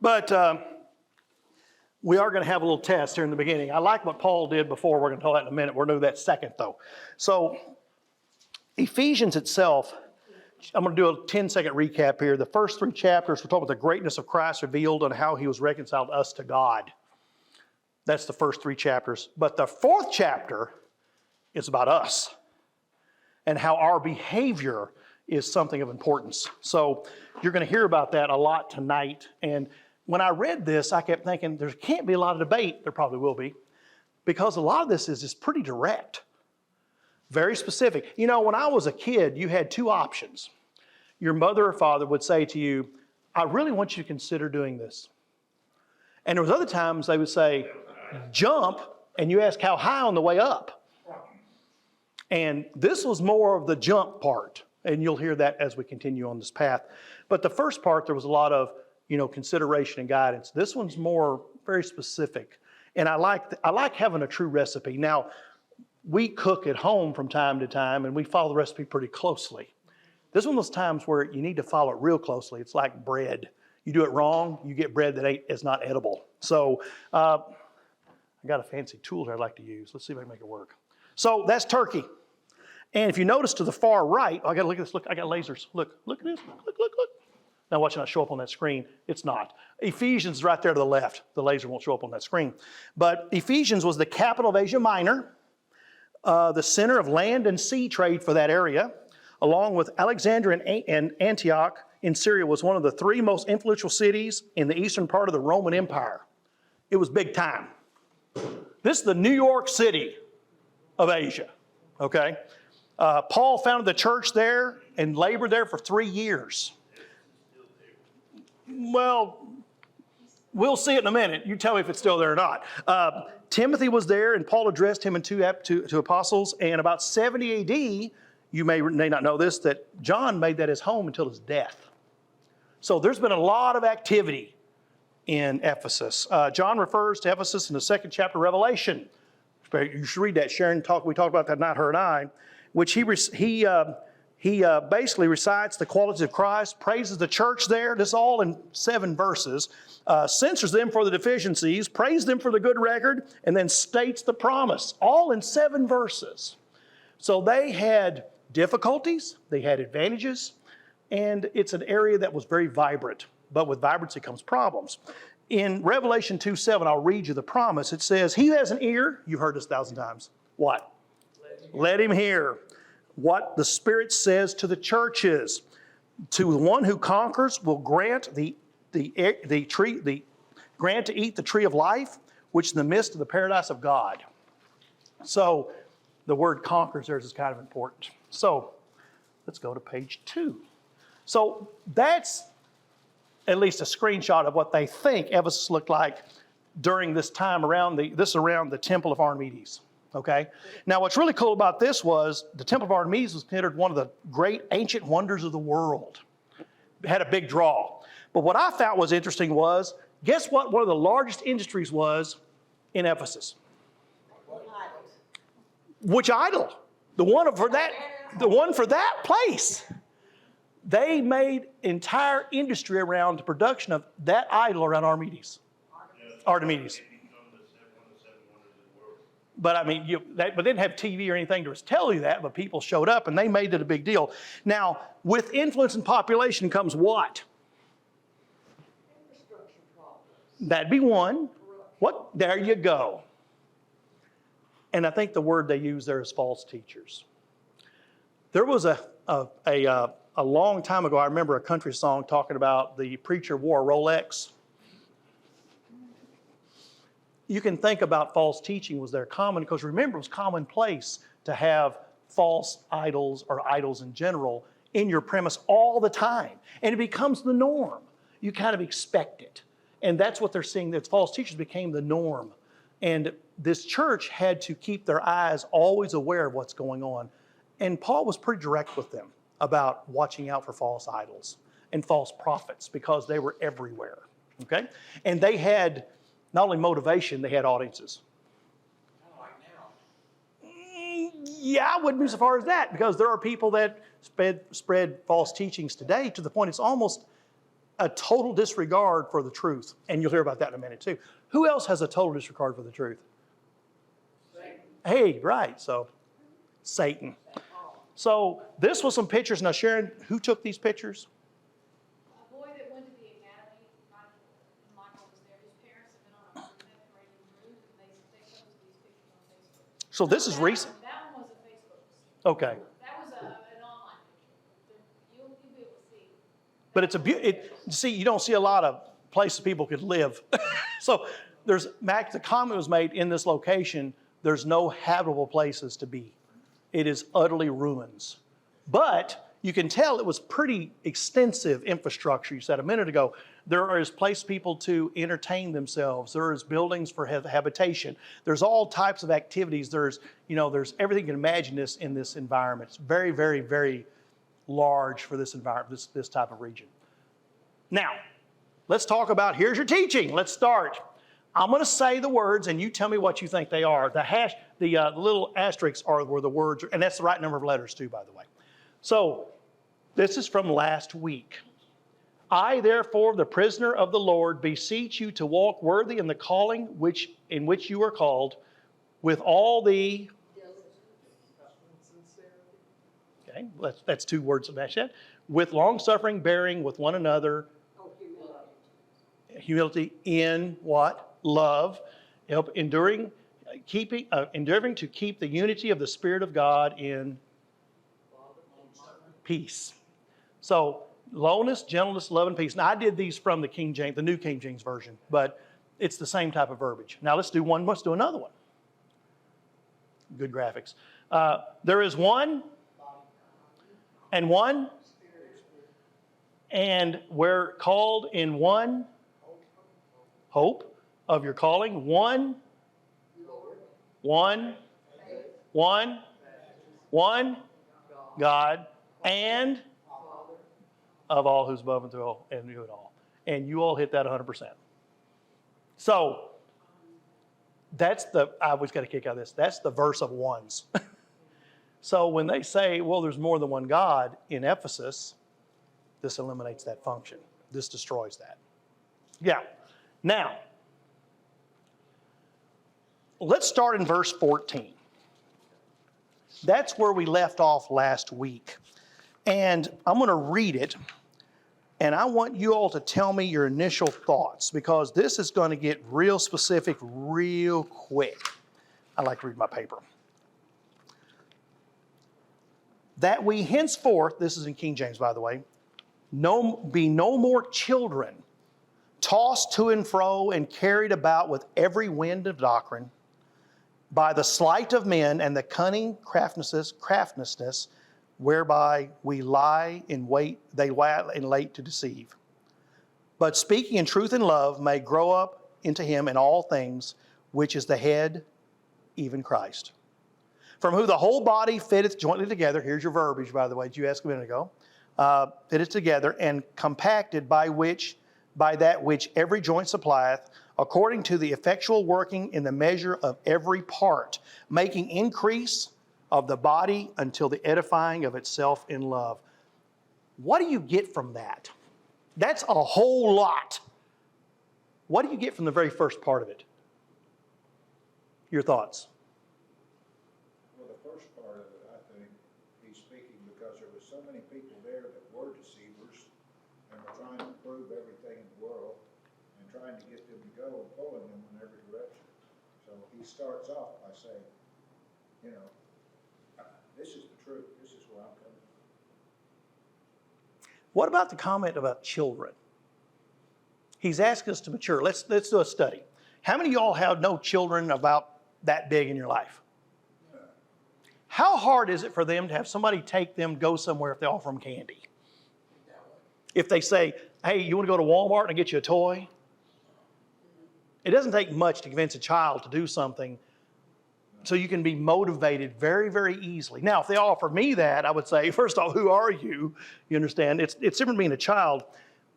But we are going to have a little test here in the beginning. I like what Paul did before. We're going to talk about that in a minute. We're going to do that second, though. So Ephesians itself, I'm going to do a 10-second recap here. The first 3 chapters, we're talking about the greatness of Christ revealed and how he was reconciled us to God. That's the first 3 chapters. But the 4th chapter is about us and how our behavior is something of importance. So you're going to hear about that a lot tonight. And when I read this, I kept thinking there can't be a lot of debate. There probably will be, because a lot of this is just pretty direct, very specific. You know, when I was a kid, you had 2 options. Your mother or father would say to you, I really want you to consider doing this. And there was other times they would say, jump, and you ask how high on the way up. And this was more of the jump part, and you'll hear that as we continue on this path. But the first part, there was a lot of, consideration and guidance. This one's more very specific, and I like having a true recipe. Now, we cook at home from time to time, and we follow the recipe pretty closely. This is one of those times where you need to follow it real closely. It's like bread. You do it wrong, you get bread that is not edible. So I got a fancy tool here I'd like to use. Let's see if I can make it work. So that's turkey. And if you notice to the far right, I got to look at this. Look, I got lasers. Look at this. Look. Now watch it not show up on that screen. It's not. Ephesians is right there to the left. The laser won't show up on that screen. But Ephesians was the capital of Asia Minor, the center of land and sea trade for that area, along with Alexandria and Antioch in Syria was one of the 3 most influential cities in the eastern part of the Roman Empire. It was big time. This is the New York City of Asia, okay? Paul founded the church there and labored there for 3 years. Well, we'll see it in a minute. You tell me if it's still there or not. Timothy was there, and Paul addressed him and two apostles. And about 70 AD, you may not know this, that John made that his home until his death. So there's been a lot of activity in Ephesus. John refers to Ephesus in the 2nd chapter of Revelation. You should read that. Sharon we talked about that, not her and I, which he basically recites the qualities of Christ, praises the church there. This is all in 7 verses. Censors them for the deficiencies, praises them for the good record, and then states the promise, all in 7 verses. So they had difficulties, they had advantages, and it's an area that was very vibrant. But with vibrancy comes problems. In Revelation 2:7, I'll read you the promise. It says, he who has an ear, you've heard this 1,000 times. What? Let him hear what the Spirit says to the churches. To the one who conquers will grant grant to eat the tree of life, which is in the midst of the paradise of God. So the word conquers there is kind of important. So let's go to page 2. So that's at least a screenshot of what they think Ephesus looked like during this time around the Temple of Artemis. Okay? Now what's really cool about this was the Temple of Artemis was considered one of the great ancient wonders of the world. It had a big draw. But what I found was interesting was, guess what one of the largest industries was in Ephesus? Which idol? The one for that place. They made entire industry around the production of that idol around Artemis. But I mean, but they didn't have TV or anything to tell you that, but people showed up and they made it a big deal. Now, with influence and population comes what? Infrastructure problems. That'd be one. What? There you go. And I think the word they use there is false teachers. There was a long time ago, I remember a country song talking about the preacher wore a Rolex. You can think about false teaching was there common, because remember, it was commonplace to have false idols or idols in general in your premise all the time. And it becomes the norm. You kind of expect it. And that's what they're seeing, that false teachers became the norm. And this church had to keep their eyes always aware of what's going on. And Paul was pretty direct with them about watching out for false idols and false prophets, because they were everywhere. Okay? And they had not only motivation, they had audiences. Like now. Yeah, I wouldn't be so far as that, because there are people that spread false teachings today to the point it's almost a total disregard for the truth. And you'll hear about that in a minute too. Who else has a total disregard for the truth? Satan. Hey, right. So, Satan. So this was some pictures. Now, Sharon, who took these pictures? A boy that went to the academy, Michael was there. His parents have been on a 7th grade cruise, and they posted these pictures on Facebook. So this is recent. That one was a Facebook. Okay. That was an online picture. You'll be able to see. But it's see, you don't see a lot of places people could live. So the comment was made in this location, there's no habitable places to be. It is utterly ruins. But you can tell it was pretty extensive infrastructure. You said a minute ago, there is place people to entertain themselves. There is buildings for habitation. There's all types of activities. There's everything you can imagine in this environment. It's very, very, very large for this environment, this type of region. Now, let's talk about, here's your teaching. Let's start. I'm going to say the words, and you tell me what you think they are. The little asterisks were the words, and that's the right number of letters too, by the way. So, this is from last week. I, therefore, the prisoner of the Lord, beseech you to walk worthy in the calling in which you are called, with all the... Okay, that's 2 words of that. With long-suffering, bearing with one another. Humility in what? Love, enduring to keep the unity of the Spirit of God in peace. So, lowliness, gentleness, love, and peace. Now, I did these from the New King James Version, but it's the same type of verbiage. Now, let's do another one. Good graphics. There is one, and one, and we're called in one hope of your calling, one, God, and of all who's above and through all, and you it all. And you all hit that 100%. So, I always got a kick out of this. That's the verse of ones. So when they say, well, there's more than one God in Ephesus, this eliminates that function. This destroys that. Yeah. Now, let's start in verse 14. That's where we left off last week. And I'm going to read it. And I want you all to tell me your initial thoughts, because this is going to get real specific real quick. I like to read my paper. That we henceforth, this is in King James, by the way, be no more children, tossed to and fro and carried about with every wind of doctrine, by the sleight of men and the cunning craftiness, whereby they lie in wait to deceive. But speaking in truth and love may grow up into him in all things, which is the head, even Christ. From who the whole body fitteth jointly together, here's your verbiage, by the way, that you asked a minute ago, fitteth together and compacted by that which every joint supplieth, according to the effectual working in the measure of every part, making increase of the body until the edifying of itself in love. What do you get from that? That's a whole lot. What do you get from the very first part of it? Your thoughts? Well, the first part of it, I think, he's speaking because there were so many people there that were deceivers and were trying to prove everything in the world and trying to get them to go and pulling them in every direction. So he starts off by saying, this is the truth. This is where I'm coming from. What about the comment about children? He's asking us to mature. Let's do a study. How many of y'all have no children about that big in your life? How hard is it for them to have somebody take them, go somewhere if they offer them candy? If they say, hey, you want to go to Walmart and get you a toy? It doesn't take much to convince a child to do something, so you can be motivated very, very easily. Now, if they offer me that, I would say, first off, who are you? You understand? It's different being a child,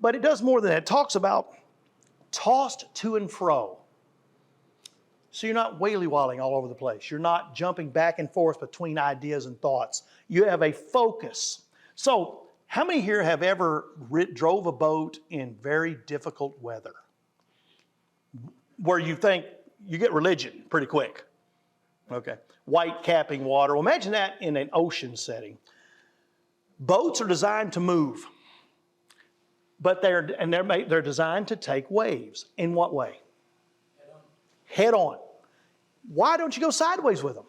but it does more than that. It talks about tossed to and fro. So you're not wally-walling all over the place. You're not jumping back and forth between ideas and thoughts. You have a focus. So How many here have ever drove a boat in very difficult weather? Where you think you get religion pretty quick. Okay. White capping water. Well, imagine that in an ocean setting. Boats are designed to move, but they're designed to take waves. In what way? Head on. Why don't you go sideways with them?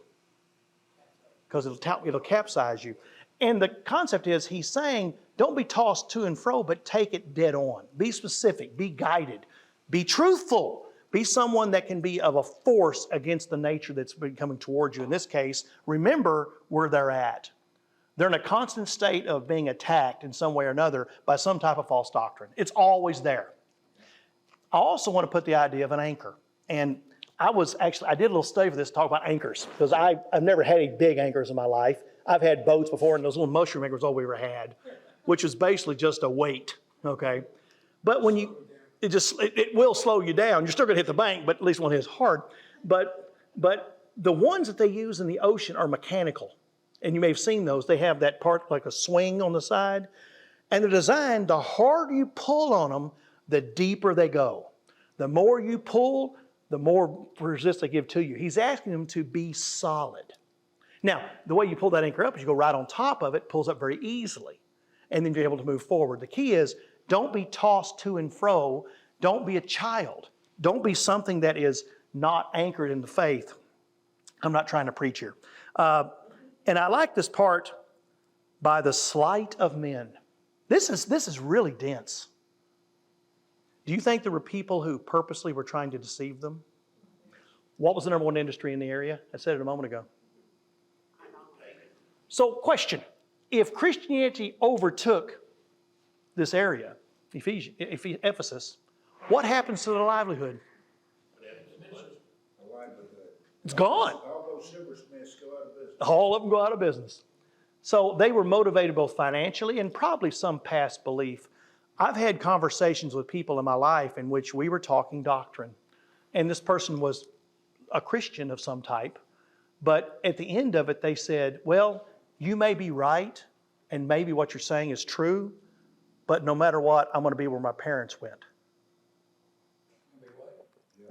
Because it'll capsize you. And the concept is, he's saying, don't be tossed to and fro, but take it dead on. Be specific, be guided, be truthful, be someone that can be of a force against the nature that's been coming towards you. In this case, remember where they're at. They're in a constant state of being attacked in some way or another by some type of false doctrine. It's always there. I also want to put the idea of an anchor. And I did a little study for this to talk about anchors, because I've never had any big anchors in my life. I've had boats before, and those little mushroom anchors all we ever had, which is basically just a weight, okay? But when it will slow you down. You're still going to hit the bank, but at least one hits hard. But the ones that they use in the ocean are mechanical. And you may have seen those. They have that part like a swing on the side. And they're designed, the harder you pull on them, the deeper they go. The more you pull, the more resistance they give to you. He's asking them to be solid. Now, the way you pull that anchor up is you go right on top of it, pulls up very easily, and then you're able to move forward. The key is, don't be tossed to and fro. Don't be a child. Don't be something that is not anchored in the faith. I'm not trying to preach here. And I like this part, by the sleight of men. This is really dense. Do you think there were people who purposely were trying to deceive them? What was the number one industry in the area? I said it a moment ago. So, question. If Christianity overtook this area, Ephesus, what happens to the livelihood? It's gone. All those silversmiths go out of business. All of them go out of business. So they were motivated both financially and probably some past belief. I've had conversations with people in my life in which we were talking doctrine. And this person was a Christian of some type. But at the end of it, they said, well, you may be right, and maybe what you're saying is true, but no matter what, I'm going to be where my parents went.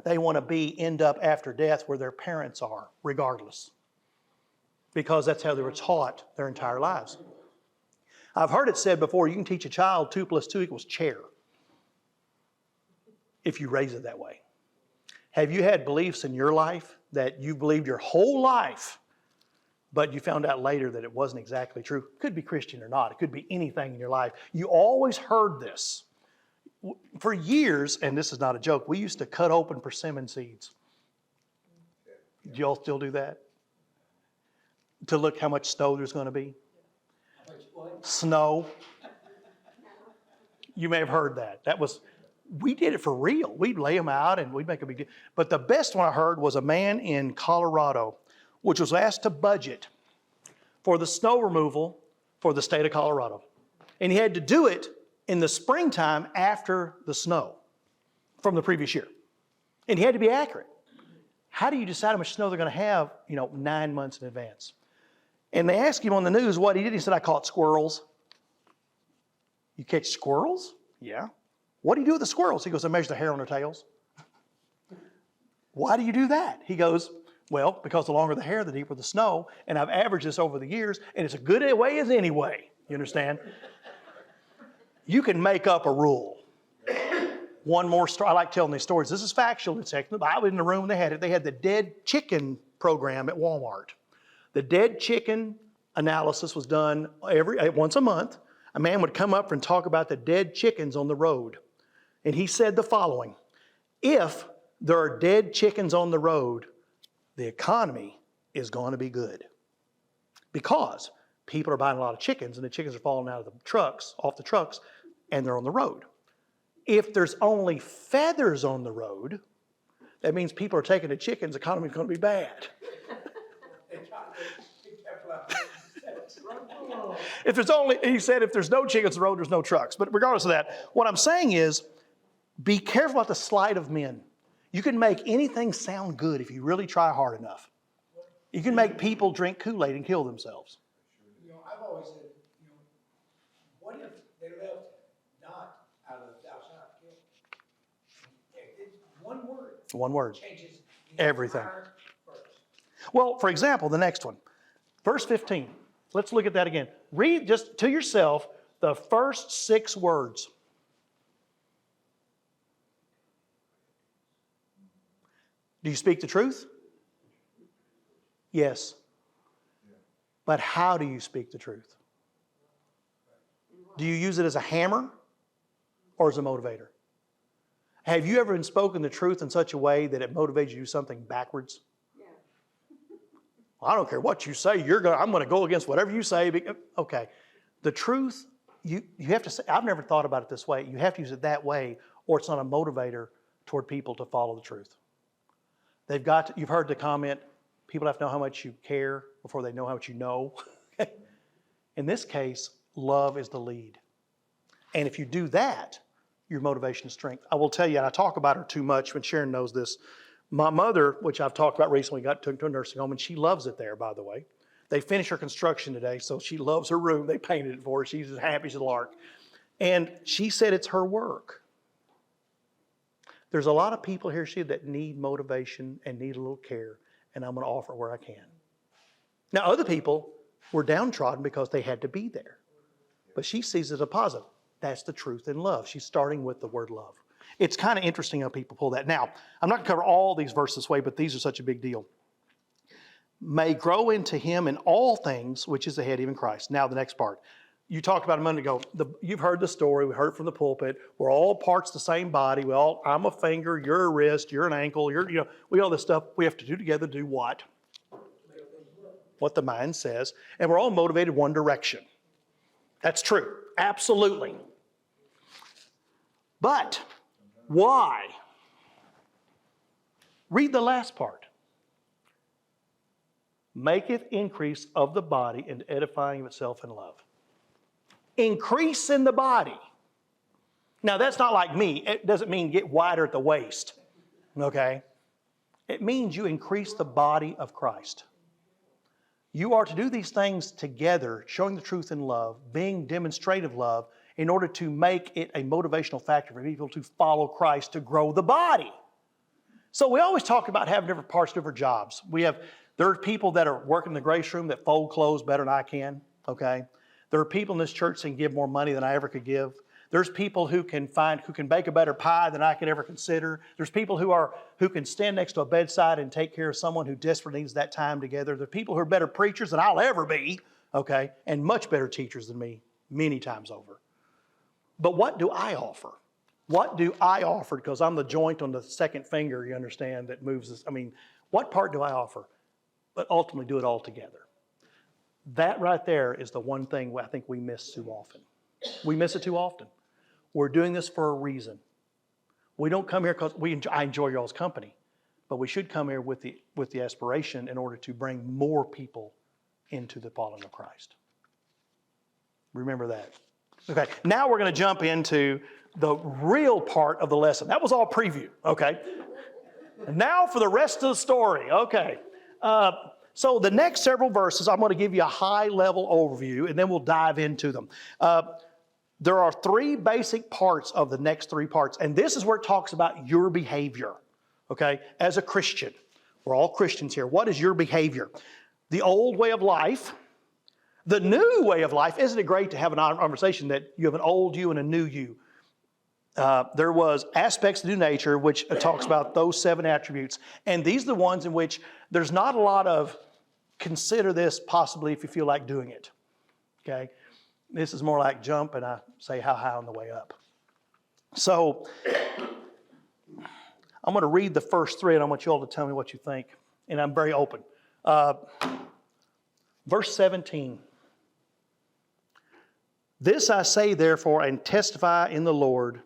They want to end up after death where their parents are, regardless. Because that's how they were taught their entire lives. I've heard it said before, you can teach a child 2 + 2 = chair, if you raise it that way. Have you had beliefs in your life that you believed your whole life, but you found out later that it wasn't exactly true? It could be Christian or not. It could be anything in your life. You always heard this. For years, and this is not a joke, we used to cut open persimmon seeds. Do y'all still do that? To look how much snow there's going to be? Snow. You may have heard that. We did it for real. We'd lay them out and we'd make a big deal. But the best one I heard was a man in Colorado, which was asked to budget for the snow removal for the state of Colorado. And he had to do it in the springtime after the snow from the previous year. And he had to be accurate. How do you decide how much snow they're going to have, 9 months in advance? And they asked him on the news what he did. He said, I caught squirrels. You catch squirrels? Yeah. What do you do with the squirrels? He goes, I measure the hair on their tails. Why do you do that? He goes, well, because the longer the hair, the deeper the snow. And I've averaged this over the years, and it's a good way as any way. You understand? You can make up a rule. One more story. I like telling these stories. This is factual. I was in the room. They had it. They had the dead chicken program at Walmart. The dead chicken analysis was done once a month. A man would come up and talk about the dead chickens on the road. And he said the following: if there are dead chickens on the road, the economy is going to be good. Because people are buying a lot of chickens, and the chickens are falling out of off the trucks, and they're on the road. If there's only feathers on the road, that means people are taking the chickens, the economy is going to be bad. He said, if there's no chickens on the road, there's no trucks. But regardless of that, what I'm saying is, be careful about the sleight of men. You can make anything sound good if you really try hard enough. You can make people drink Kool-Aid and kill themselves. I've always said, what if One word. Changes the Everything. entire verse. Well, for example, the next one, verse 15. Let's look at that again. Read just to yourself the first 6 words. Do you speak the truth? Yes. But how do you speak the truth? Do you use it as a hammer or as a motivator? Have you ever been spoken the truth in such a way that it motivates you to do something backwards? Yeah. I don't care what you say. I'm going to go against whatever you say. Okay. The truth, you have to say, I've never thought about it this way. You have to use it that way, or it's not a motivator toward people to follow the truth. You've heard the comment, people have to know how much you care before they know how much you know. In this case, love is the lead. And if you do that, your motivation is strength. I will tell you, and I talk about her too much when Sharon knows this. My mother, which I've talked about recently, took to a nursing home, and she loves it there, by the way. They finished her construction today, so she loves her room. They painted it for her. She's as happy as a lark. And she said it's her work. There's a lot of people here, that need motivation and need a little care, and I'm going to offer where I can. Now, other people were downtrodden because they had to be there. But she sees it as a positive. That's the truth in love. She's starting with the word love. It's kind of interesting how people pull that. Now, I'm not going to cover all these verses this way, but these are such a big deal. May grow into him in all things, which is the head, even Christ. Now, the next part. You talked about a minute ago. You've heard the story. We heard it from the pulpit. We're all parts of the same body. I'm a finger, you're a wrist, you're an ankle, we all this stuff we have to do together. Do what? What the mind says. And we're all motivated one direction. That's true. Absolutely. But why? Read the last part. Maketh increase of the body and edifying of itself in love. Increase in the body. Now, that's not like me. It doesn't mean get wider at the waist. Okay? It means you increase the body of Christ. You are to do these things together, showing the truth in love, being demonstrative love, in order to make it a motivational factor for people to follow Christ, to grow the body. So we always talk about having different parts, different jobs. There are people that are working in the grace room that fold clothes better than I can, okay? There are people in this church that can give more money than I ever could give. There's people who can bake a better pie than I could ever consider. There's people who can stand next to a bedside and take care of someone who desperately needs that time together. There are people who are better preachers than I'll ever be, okay, and much better teachers than me, many times over. But what do I offer? What do I offer? Because I'm the joint on the second finger, you understand, that moves this. What part do I offer? But ultimately do it all together. That right there is the one thing I think we miss too often. We miss it too often. We're doing this for a reason. We don't come here because I enjoy y'all's company, but we should come here with the aspiration in order to bring more people into the following of Christ. Remember that. Okay, now we're going to jump into the real part of the lesson. That was all preview, okay? And now for the rest of the story, okay. So the next several verses, I'm going to give you a high-level overview, and then we'll dive into them. There are 3 basic parts of the next 3 parts, and this is where it talks about your behavior, okay? As a Christian, we're all Christians here. What is your behavior? The old way of life, the new way of life. Isn't it great to have a conversation that you have an old you and a new you? There was aspects of new nature, which talks about those 7 attributes. And these are the ones in which there's not a lot of consider this possibly if you feel like doing it. Okay? This is more like jump and I say how high on the way up. So I'm going to read the first 3 and I want you all to tell me what you think. And I'm very open. Verse 17. This I say therefore and testify in the Lord,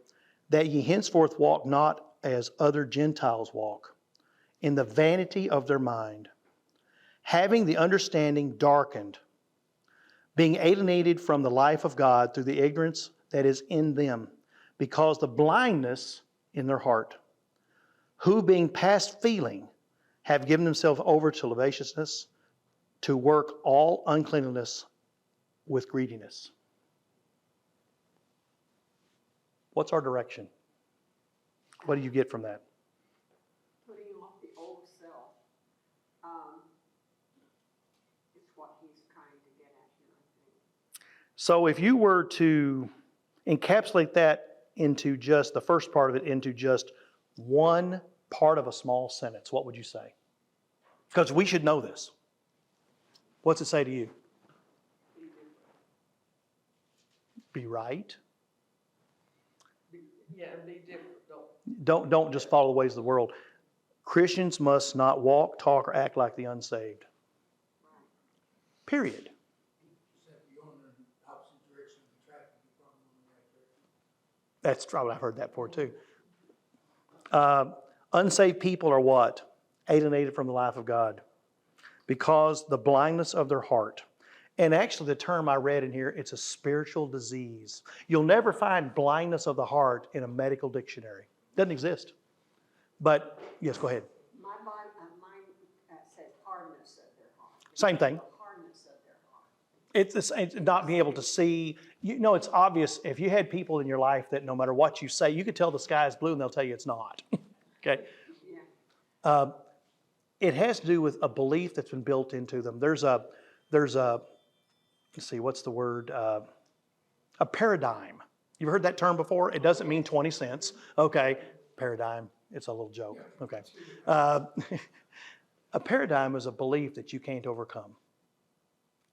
that ye henceforth walk not as other Gentiles walk, in the vanity of their mind, having the understanding darkened, being alienated from the life of God through the ignorance that is in them, because the blindness in their heart, who being past feeling, have given themselves over to lasciviousness, to work all uncleanness with greediness. What's our direction? What do you get from that? So if you were to encapsulate that into just the first part of it, into just one part of a small sentence, what would you say? Because we should know this. What's it say to you? Be right. Be different. Don't just follow the ways of the world. Christians must not walk, talk, or act like the unsaved. Period. That's probably, I've heard that before too. Unsaved people are what? Alienated from the life of God because the blindness of their heart. And actually the term I read in here, it's a spiritual disease. You'll never find blindness of the heart in a medical dictionary. Doesn't exist. But, yes, go ahead. Mine says hardness of their heart. Same thing. Hardness of their heart. It's not being able to see. You know, it's obvious if you had people in your life that no matter what you say, you could tell the sky is blue and they'll tell you it's not. Okay? Yeah. It has to do with a belief that's been built into them. There's a let's see, what's the word? A paradigm. You've heard that term before? It doesn't mean 20 cents. Okay, paradigm. It's a little joke. Okay. A paradigm is a belief that you can't overcome.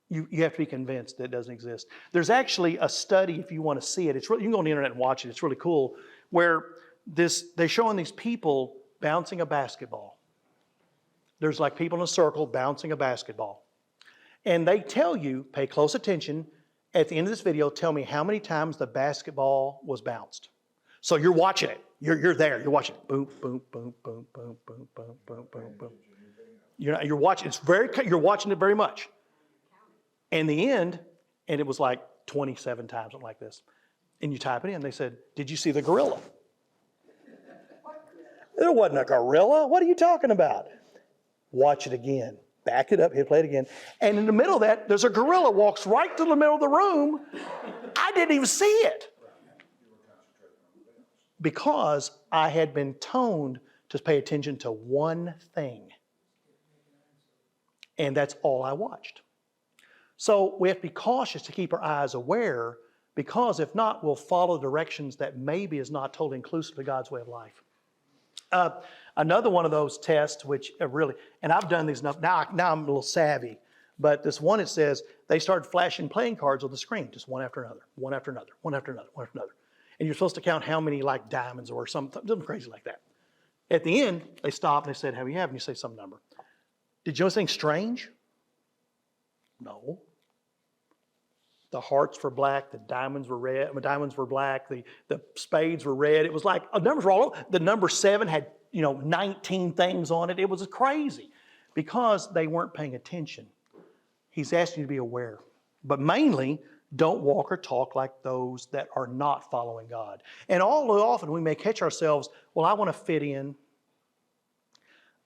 You have to be convinced that it doesn't exist. There's actually a study, if you want to see it. It's really, you can go on the internet and watch it. It's really cool. Where they're showing these people bouncing a basketball. There's like people in a circle bouncing a basketball. And they tell you, pay close attention, at the end of this video, tell me how many times the basketball was bounced. So you're watching it. You're there. You're watching it. Boom, boom, boom, boom, boom, boom, boom, boom, boom, boom. You're watching. You're watching it very much. In the end, and it was like 27 times, something like this. And you type it in. They said, "Did you see the gorilla?" There wasn't a gorilla. What are you talking about? Watch it again. Back it up. Hit play it again. And in the middle of that, there's a gorilla walks right to the middle of the room. I didn't even see it. Because I had been toned to pay attention to one thing. And that's all I watched. So we have to be cautious to keep our eyes aware, because if not, we'll follow directions that maybe is not totally inclusive of God's way of life. Another one of those tests, which really, and I've done these enough, now I'm a little savvy, but this one, it says they started flashing playing cards on the screen, just one after another, one after another, one after another, one after another. And you're supposed to count how many like diamonds or something crazy like that. At the end, they stopped and they said, "How many you have?" And you say some number. Did you know anything strange? No. The hearts were black, the diamonds were red, the diamonds were black, the spades were red. It was like, numbers were all over. The number 7 had, 19 things on it. It was crazy because they weren't paying attention. He's asking you to be aware. But mainly, don't walk or talk like those that are not following God. And all too often we may catch ourselves, well, I want to fit in.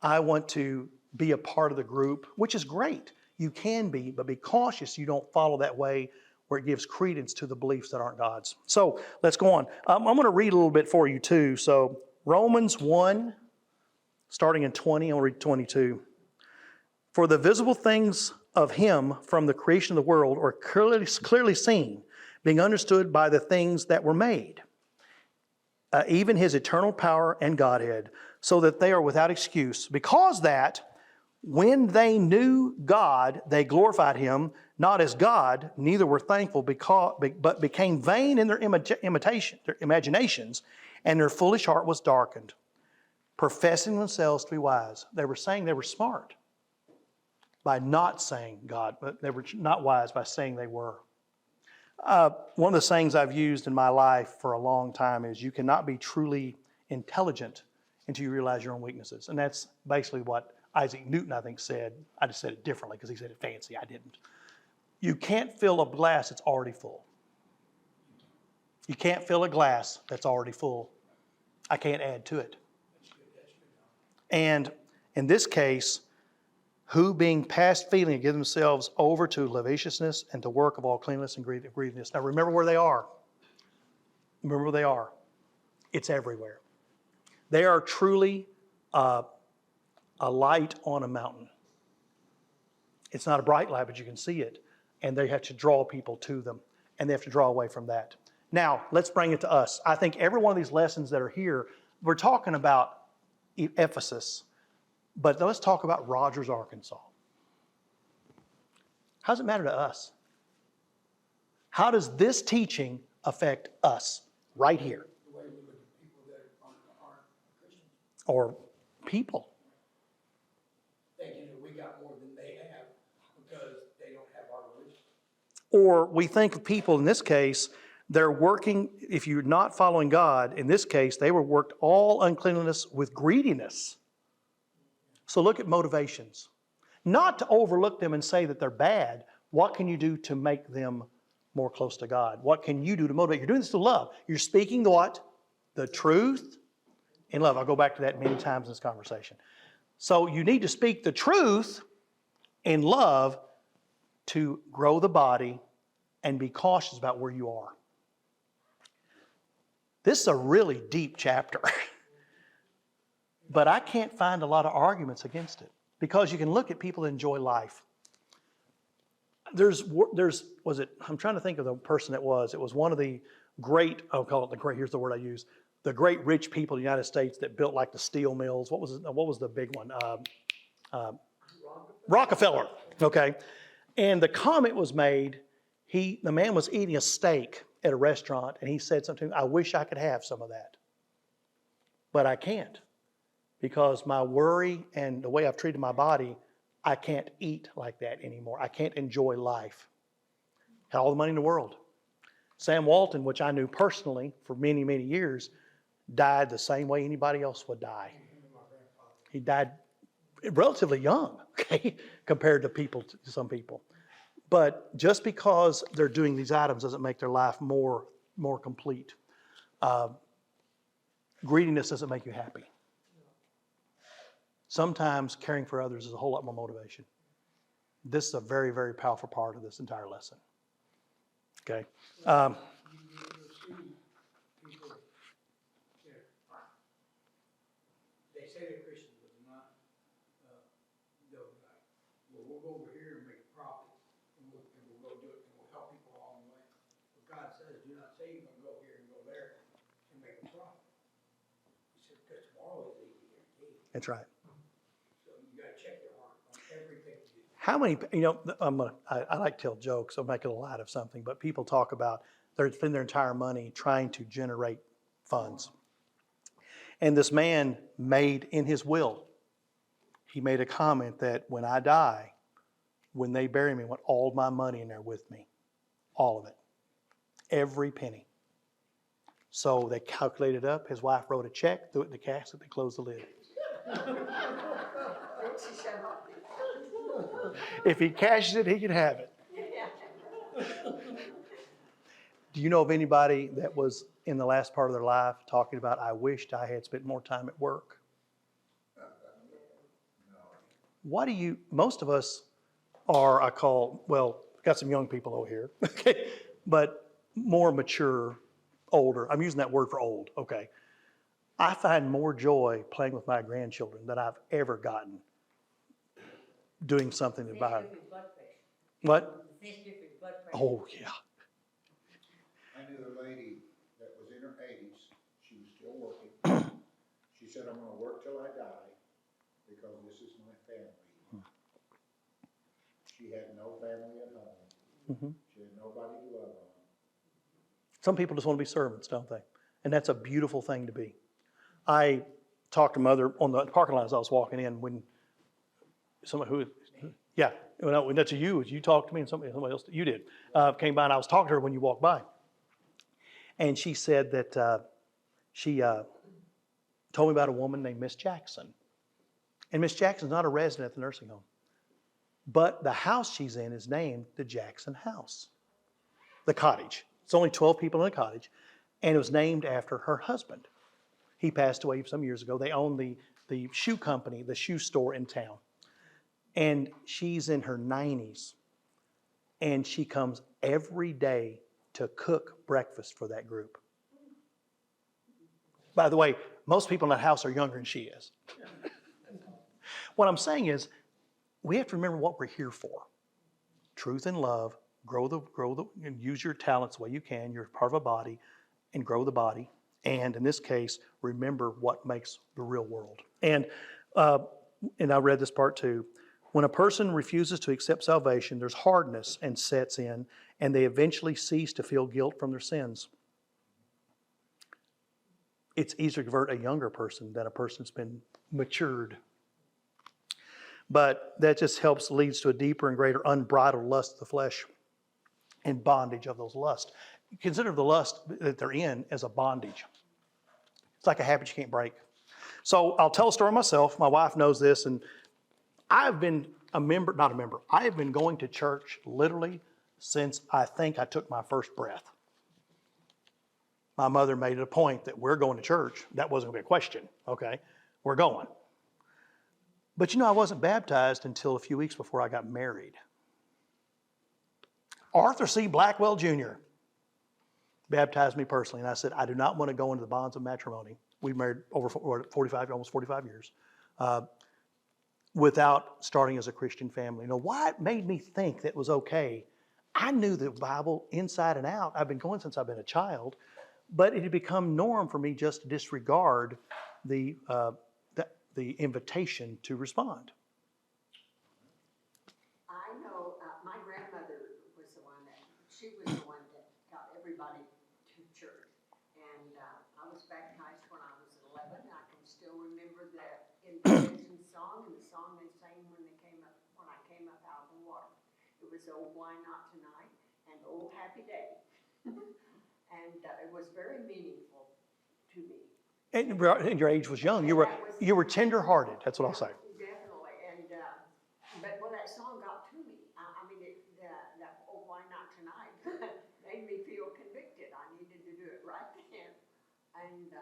I want to be a part of the group, which is great. You can be, but be cautious you don't follow that way where it gives credence to the beliefs that aren't God's. So let's go on. I'm going to read a little bit for you too. So Romans 1, starting in 20, I'll read 22. For the visible things of him from the creation of the world are clearly seen, being understood by the things that were made, even his eternal power and Godhead, so that they are without excuse. Because that when they knew God, they glorified him, not as God, neither were thankful, but became vain in their imaginations, and their foolish heart was darkened, professing themselves to be wise. They were saying they were smart by not saying God, but they were not wise by saying they were. One of the sayings I've used in my life for a long time is you cannot be truly intelligent until you realize your own weaknesses. And that's basically what Isaac Newton, I think, said. I just said it differently because he said it fancy. I didn't. You can't fill a glass that's already full. You can't fill a glass that's already full. I can't add to it. And in this case, who being past feeling give themselves over to lasciviousness and to work of all cleanness and greediness. Now remember where they are. Remember where they are. It's everywhere. They are truly a light on a mountain. It's not a bright light, but you can see it. And they have to draw people to them. and they have to draw away from that. Now, let's bring it to us. I think every one of these lessons that are here, we're talking about Ephesus, but let's talk about Rogers, Arkansas. How does it matter to us? How does this teaching affect us right here? The way we look at people that aren't Christians, Or people? thinking that we got more than they have because they don't have our religion. Or we think of people, in this case, they're working, if you're not following God, in this case, they were worked all uncleanliness with greediness. So look at motivations. Not to overlook them and say that they're bad. What can you do to make them more close to God? What can you do to motivate? You're doing this through love. You're speaking the what? The truth in love. I'll go back to that many times in this conversation. So you need to speak the truth in love to grow the body and be cautious about where you are. This is a really deep chapter. But I can't find a lot of arguments against it because you can look at people that enjoy life. I'm trying to think of the person it was. It was one of the great, I'll call it the great, here's the word I use, the great rich people in the United States that built like the steel mills. What was the big one? Rockefeller, okay. And the comment was made, the man was eating a steak at a restaurant and he said something to me, I wish I could have some of that. But I can't because my worry and the way I've treated my body, I can't eat like that anymore. I can't enjoy life. Had all the money in the world. Sam Walton, which I knew personally for many, many years, died the same way anybody else would die. He died relatively young, okay, compared to some people. But just because they're doing these items doesn't make their life more complete. Greediness doesn't make you happy. Sometimes caring for others is a whole lot more motivation. This is a very, very powerful part of this entire lesson. Okay. You'll see people that they say they're Christians, but they're not. They'll be like, well, we'll go over here and make a profit, and we'll go do it, and we'll help people along the way. But God says, do not say you're going to go here and go there and make a profit. He said, because tomorrow is easy guaranteed. That's right. So you got to check your heart on everything you do. How many, I like to tell jokes, I'm making a light of something, but people talk about they spend their entire money trying to generate funds. And this man made in his will, he made a comment that when I die, when they bury me, I want all my money in there with me. All of it. Every penny. So they calculated up, his wife wrote a check, threw it in the casket, they closed the lid. If he cashes it, he can have it. Do you know of anybody that was in the last part of their life talking about, I wished I had spent more time at work? Most of us are, got some young people over here, okay, but more mature, older. I'm using that word for old, okay. I find more joy playing with my grandchildren than I've ever gotten doing something about it. What? Oh, yeah. I knew a lady that was in her 80s, she was still working. She said, I'm gonna work till I die because this is my family. She had no family at home. Mm-hmm. She had nobody to love on. Some people just want to be servants, don't they? And that's a beautiful thing to be. I talked to Mother on the parking lot as I was walking in when that's you talked to me and somebody else, you did, came by and I was talking to her when you walked by. And she said that she told me about a woman named Miss Jackson. And Miss Jackson's not a resident at the nursing home. But the house she's in is named the Jackson House. The cottage. It's only 12 people in a cottage. And it was named after her husband. He passed away some years ago. They own the shoe company, the shoe store in town. And she's in her 90s. And she comes every day to cook breakfast for that group. By the way, most people in that house are younger than she is. What I'm saying is, we have to remember what we're here for. Truth and love, and use your talents the way you can. You're part of a body, and grow the body. And in this case, remember what makes the real world. And I read this part too. When a person refuses to accept salvation, there's hardness and sets in, and they eventually cease to feel guilt from their sins. It's easier to convert a younger person than a person that's been matured. But that just leads to a deeper and greater unbridled lust of the flesh and bondage of those lusts. Consider the lust that they're in as a bondage. It's like a habit you can't break. So I'll tell a story myself. My wife knows this, and I've been I have been going to church literally since I think I took my first breath. My mother made it a point that we're going to church. That wasn't going to be a question, okay? We're going. But I wasn't baptized until a few weeks before I got married. Arthur C. Blackwell Jr. baptized me personally, and I said, I do not want to go into the bonds of matrimony. We've married over 45, almost 45 years, without starting as a Christian family. Why it made me think that was okay? I knew the Bible inside and out. I've been going since I've been a child, but it had become norm for me just to disregard the invitation to respond. I know my grandmother was the one that got everybody to church. And I was baptized when I was 11. I can still remember the invitation song and the song they sang when I came up out of the water. It was "Oh, Why Not Tonight" and "Oh, Happy Day." And it was very meaningful to me. And your age was young. You were tender-hearted. That's what I'll say. Definitely. And but that song got to me. I mean, that "Oh, Why Not Tonight" made me feel convicted. I needed to do it right then. And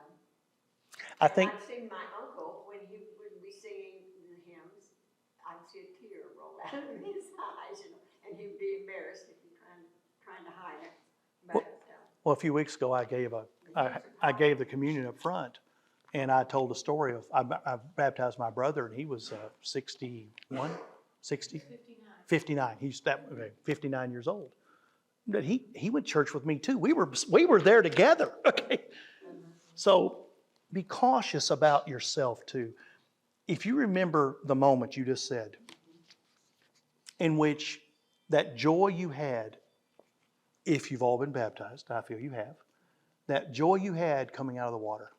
I've seen my uncle when he would be singing the hymns. I'd see a tear roll out of his eyes, and he'd be embarrassed if he trying to hide it. But Well, a few weeks ago, I gave the communion up front, and I told a story of I baptized my brother, and he was 61, 60, 59. He's 59 years old. But he went to church with me too. We were there together. Okay, so be cautious about yourself too. If you remember the moment you just said, in which that joy you had. If you've all been baptized, I feel you have, that joy you had coming out of the water.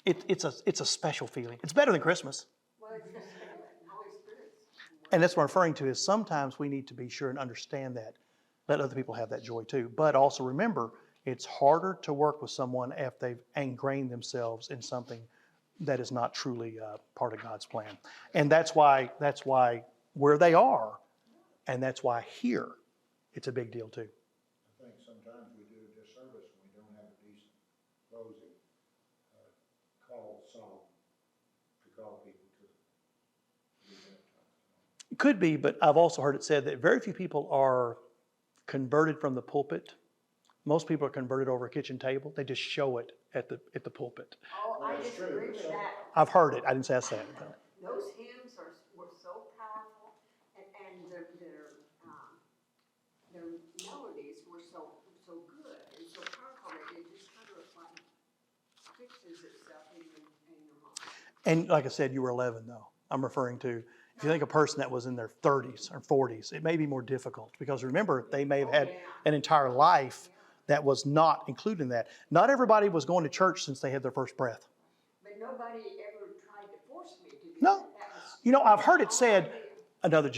It's a special feeling. It's better than Christmas. well, it's the Holy Spirit's. And that's what I'm referring to is sometimes we need to be sure and understand that. Let other people have that joy too. But also remember, it's harder to work with someone if they've ingrained themselves in something that is not truly part of God's plan. And that's why where they are, and that's why here, it's a big deal too. I think sometimes we do a disservice when we don't have a decent closing song to call people to be baptized. It could be, but I've also heard it said that very few people are converted from the pulpit. Most people are converted over a kitchen table. They just show it at the pulpit. Oh, I disagree with that. I've heard it. I didn't say I said it. Those hymns were so powerful, and their melodies were so good and so powerful that it just kind of like fixes itself in your mind. And like I said, you were 11 though. I'm referring to, if you think a person that was in their 30s or 40s, it may be more difficult because remember, they may have had an entire life that was not included in that. Not everybody was going to church since they had their first breath. But nobody ever tried to force me to do No. that. I've heard it said, another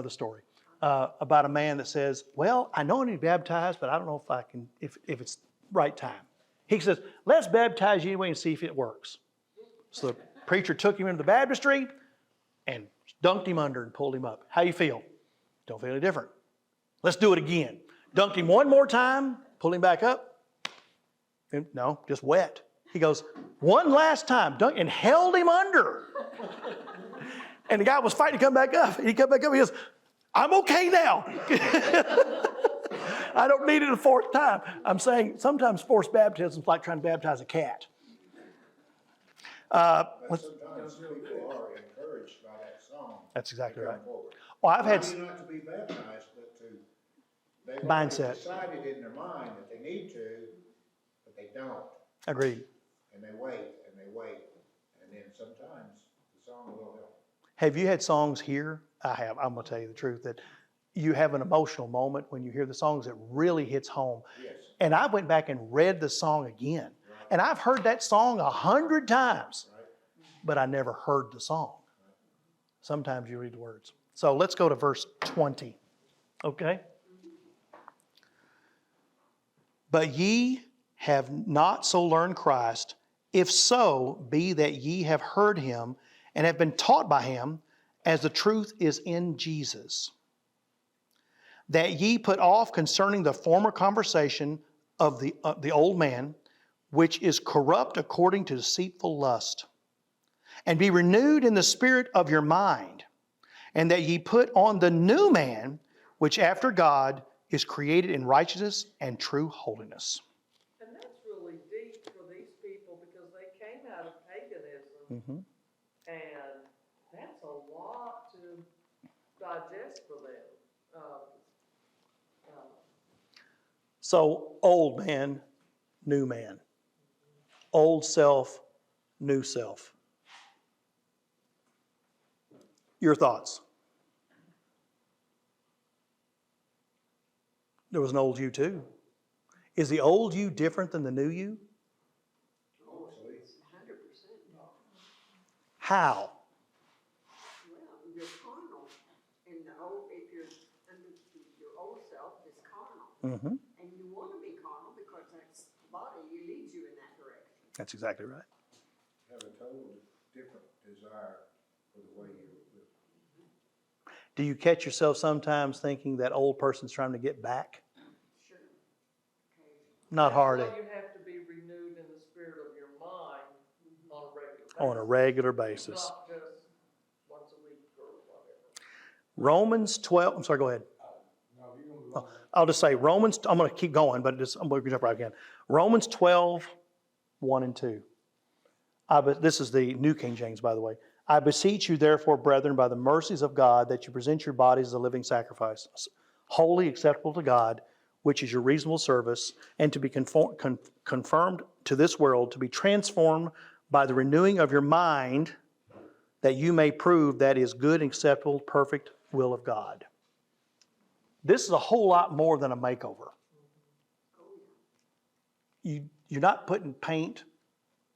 story, about a man that says, well, I know I need to be baptized, but I don't know if I can, if it's right time. He says, let's baptize you anyway and see if it works. So the preacher took him into the baptistry and dunked him under and pulled him up. How you feel? Don't feel any different. Let's do it again. Dunked him one more time, pulled him back up. And no, just wet. He goes, one last time, and held him under. And the guy was fighting to come back up. He come back up, he goes, I'm okay now. I don't need it a fourth time. I'm saying sometimes forced baptism is like trying to baptize a cat. But sometimes people are encouraged encouraged by that song. That's exactly to come right. forward. Well, I've had, Maybe not to be baptized, but to, they've Mindset. already decided in their mind that they need to, but they don't. agreed. And they wait, and then sometimes the song will help. Have you had songs here? I have. I'm going to tell you the truth that you have an emotional moment when you hear the songs that really hits home. Yes. And I went back and read the song again. And I've heard that song 100 times, Right. but I never heard the song. Sometimes you read the words. So let's go to verse 20. Okay? But ye have not so learned Christ, if so be that ye have heard him and have been taught by him, as the truth is in Jesus. That ye put off concerning the former conversation of the old man, which is corrupt according to deceitful lust, and be renewed in the spirit of your mind, and that ye put on the new man, which after God is created in righteousness and true holiness. And that's really deep for these people because they came out of paganism, Mm-hmm. and that's a lot to digest for them. So, old man, new man. Old self, new self. Your thoughts? There was an old you too. Is the old you different than the new you? Hopefully. 100%. How? Well, you're carnal. And the old, if you're under your old self is carnal. Mm-hmm. And you want to be carnal because that's the body, it leads you in that direction. That's exactly right. Have a total different desire for the way you live. Do you catch yourself sometimes thinking that old person's trying to get back? Sure. Occasionally. Not hard. That's why you have to be renewed in the spirit of your mind on a regular basis. On a regular basis. Not just once a week or whatever. Romans 12, I'm sorry, go ahead. No, you're gonna move on. I'll just say Romans, I'm going to keep going, but I'm going to jump right again. Romans 12, 1 and 2. This is the New King James, by the way. I beseech you, therefore, brethren, by the mercies of God, that you present your bodies as a living sacrifice, wholly acceptable to God, which is your reasonable service, and to be confirmed to this world, to be transformed by the renewing of your mind, that you may prove that is good, acceptable, perfect will of God. This is a whole lot more than a makeover. You're not putting paint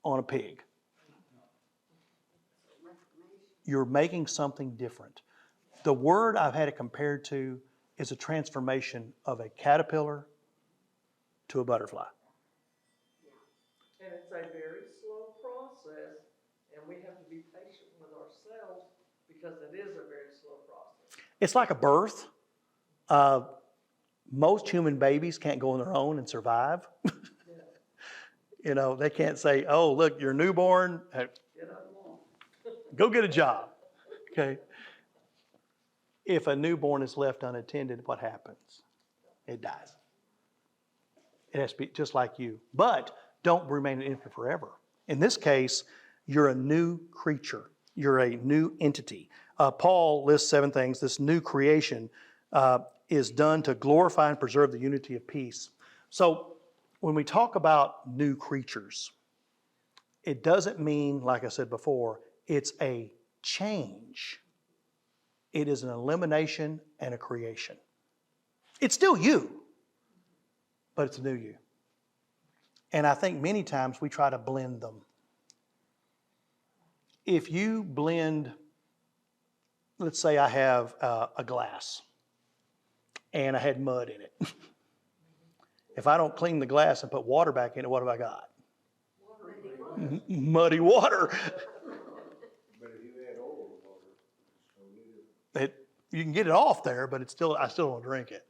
on a pig. You're making something different. The word I've had it compared to is a transformation of a caterpillar to a butterfly. And it's a very slow process, and we have to be patient with ourselves because it is a very slow process. It's like a birth. Most human babies can't go on their own and survive. You know, they can't say, oh, look, you're newborn. Hey, Get up and walk. go get a job. Okay. If a newborn is left unattended, what happens? It dies. It has to be just like you. But don't remain an infant forever. In this case, you're a new creature. You're a new entity. Paul lists 7 things. This new creation is done to glorify and preserve the unity of peace. So when we talk about new creatures, it doesn't mean, like I said before, it's a change. It is an elimination and a creation. It's still you, but it's a new you. And I think many times we try to blend them. If you blend, let's say I have a glass and I had mud in it. If I don't clean the glass and put water back in it, what have I got? Muddy water. But if you add oil to water, it's totally different. You can get it off there, but I still don't drink it.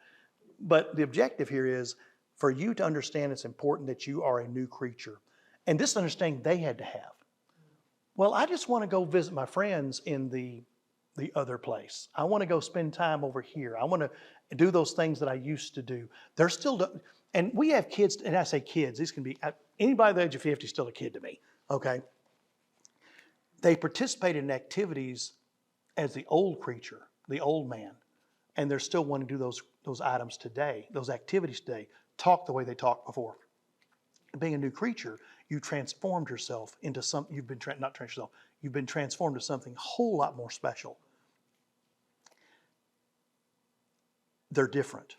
But the objective here is for you to understand it's important that you are a new creature. And this understanding they had to have. Well, I just want to go visit my friends in the other place. I want to go spend time over here. I want to do those things that I used to do. They're still, and we have kids, and I say kids, these can be, anybody the age of 50 is still a kid to me, okay? They participate in activities as the old creature, the old man. And they're still wanting to do those items today, those activities today, talk the way they talked before. Being a new creature, you transformed yourself into something, you've been transformed to something a whole lot more special. They're different.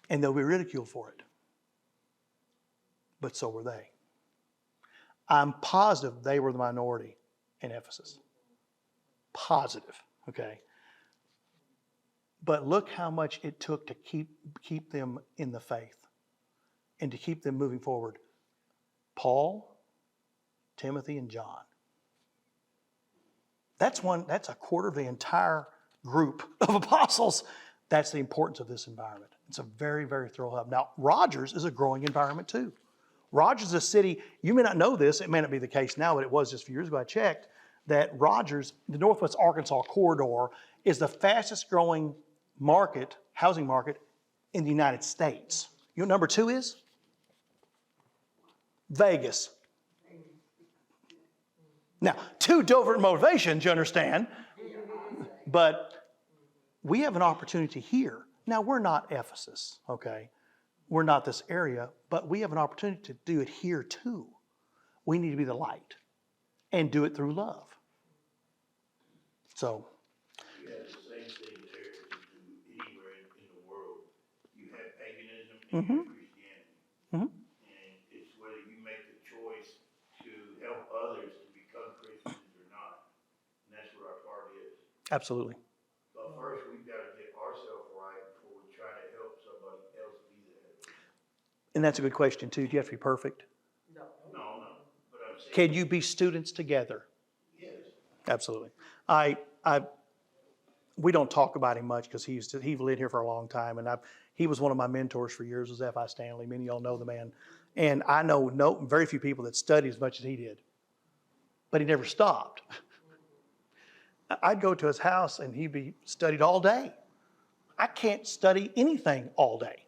And they'll be ridiculed for it. But so were they. I'm positive they were the minority in Ephesus. Positive, okay? But look how much it took to keep them in the faith and to keep them moving forward. Paul, Timothy, and John. That's a quarter of the entire group of apostles. That's the importance of this environment. It's a very, very thorough hub. Now, Rogers is a growing environment too. Rogers is a city, you may not know this, it may not be the case now, but it was just a few years ago I checked, that Rogers, the Northwest Arkansas corridor, is the fastest growing housing market in the United States. You know what number 2 is? Vegas. Now, 2 different motivations, you understand, but we have an opportunity here. Now, we're not Ephesus, okay? We're not this area, but we have an opportunity to do it here too. We need to be the light and do it through love. So, You have the same thing there as you do anywhere in the world. You have paganism and you have Christianity. And it's whether you make the choice to help others to become Christians or not. And that's what our part is. absolutely. But first, we've got to get ourselves right before we try to help somebody else be that. And that's a good question too. Do you have to be perfect? No. No. But I'm saying, Can you be students together? yes. Absolutely. We don't talk about him much because he's lived here for a long time, and he was one of my mentors for years. Was F.I. Stanley. Many of y'all know the man, and I know very few people that study as much as he did, but he never stopped. I'd go to his house and he'd be studied all day. I can't study anything all day,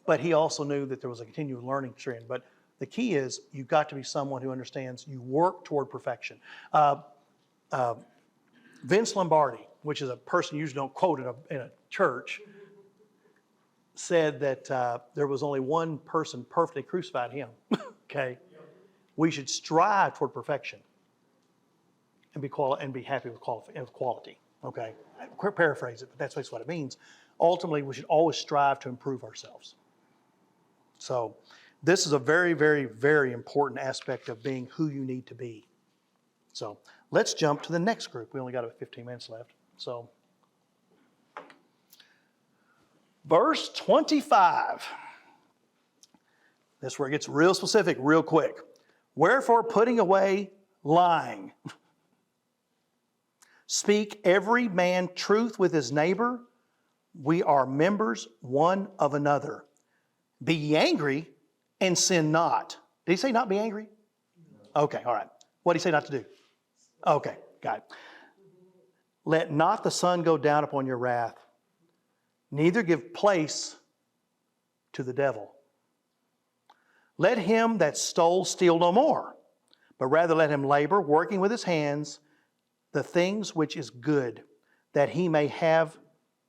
but he also knew that there was a continual learning trend. But the key is you've got to be someone who understands you work toward perfection. Vince Lombardi, which is a person you usually don't quote in a church, said that there was only one person perfectly crucified, him. Okay? We should strive toward perfection and be happy with quality. Okay? I paraphrase it, but that's what it means. Ultimately, we should always strive to improve ourselves. So this is a very, very, very important aspect of being who you need to be. So let's jump to the next group. We only got about 15 minutes left. So verse 25. That's where it gets real specific real quick. Wherefore, putting away lying, speak every man truth with his neighbor. We are members one of another. Be ye angry and sin not. Did he say not be angry? Okay, all right. What did he say not to do? Okay, got it. Let not the sun go down upon your wrath, neither give place to the devil. Let him that stole steal no more, but rather let him labor, working with his hands, the things which is good, that he may have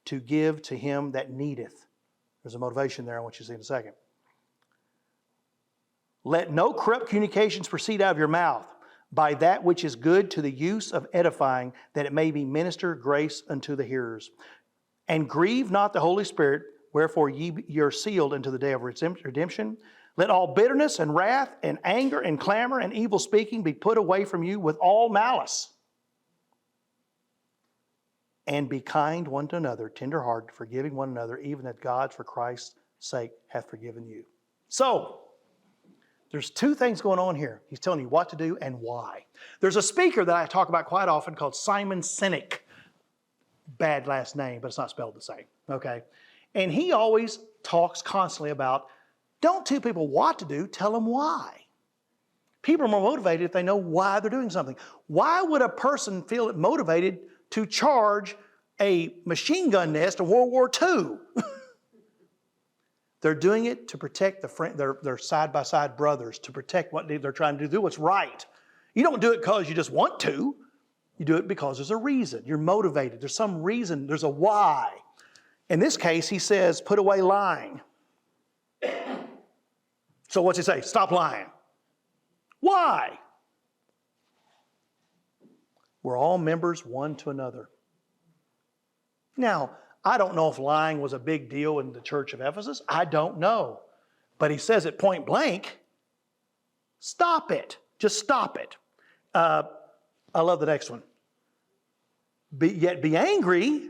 to give to him that needeth. There's a motivation there I want you to see in a second. Let no corrupt communications proceed out of your mouth, by that which is good to the use of edifying, that it may be minister grace unto the hearers. And grieve not the Holy Spirit, wherefore ye are sealed unto the day of redemption. Let all bitterness and wrath and anger and clamor and evil speaking be put away from you with all malice. And be kind one to another, tenderhearted, forgiving one another, even that God for Christ's sake hath forgiven you. So, there's 2 things going on here. He's telling you what to do and why. There's a speaker that I talk about quite often called Simon Sinek. Bad last name, but it's not spelled the same. Okay? And he always talks constantly about, don't tell people what to do, tell them why. People are more motivated if they know why they're doing something. Why would a person feel motivated to charge a machine gun nest in World War II? They're doing it to protect their side-by-side brothers, to protect what they're trying to do what's right. You don't do it because you just want to. You do it because there's a reason. You're motivated. There's some reason. There's a why. In this case, he says, put away lying. So what's he say? Stop lying. Why? We're all members one to another. Now, I don't know if lying was a big deal in the church of Ephesus. I don't know. But he says it point blank. Stop it. Just stop it. I love the next one. Yet be angry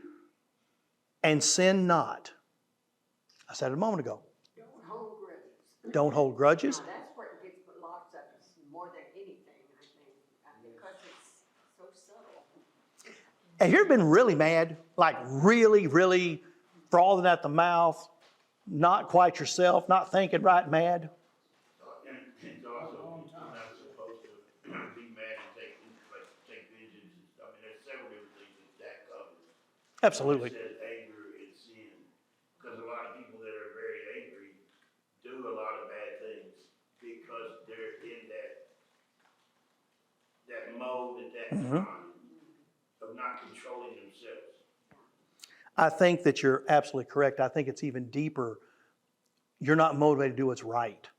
and sin not. I said it a moment ago. Don't hold grudges. Don't hold grudges. Now, that's where it gets lots of us more than anything, I think, because it's so subtle. Have you ever been really mad? Like really, really frothing at the mouth, not quite yourself, not thinking right mad? And it's also, you're not supposed to be mad and take vengeance and stuff. I mean, there's several different things that covers. Absolutely. It says anger and sin. Because a lot of people that are very angry do a lot of bad things because they're in that mode at that time of not controlling themselves. I think that you're absolutely correct. I think it's even deeper. You're not motivated to do what's right.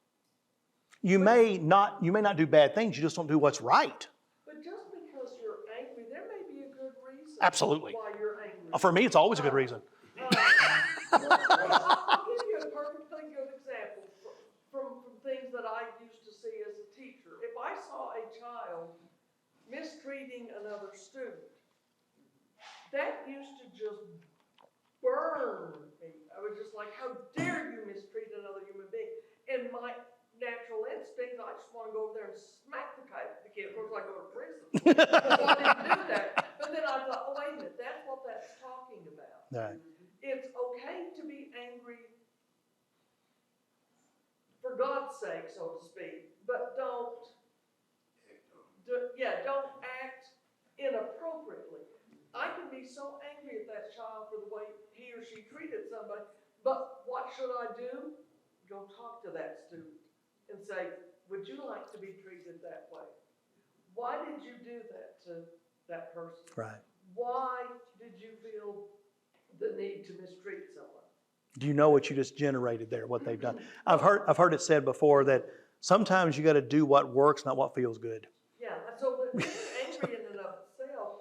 You may not do bad things, you just don't do what's right. But just because you're angry, there may be a good reason. Absolutely. Why you're angry. For me, it's always a good reason. I'll give you a perfectly good example from things that I used to see as a teacher. If I saw a child mistreating another student, that used to just burn me. I was just like, how dare you mistreat another human being? And my natural instinct, I just want to go over there and smack the kid. Of course, I go to prison. So I didn't do that. But then I thought, oh, wait a minute, that's what that's talking about. Right. It's okay to be angry for God's sake, so to speak, but don't act inappropriately. I can be so angry at that child for the way he or she treated somebody, but what should I do? Go talk to that student and say, would you like to be treated that way? Why did you do that to that person? Right. Why did you feel the need to mistreat someone? Do you know what you just generated there, what they've done? I've heard it said before that sometimes you got to do what works, not what feels good. Yeah, so that being angry in and of itself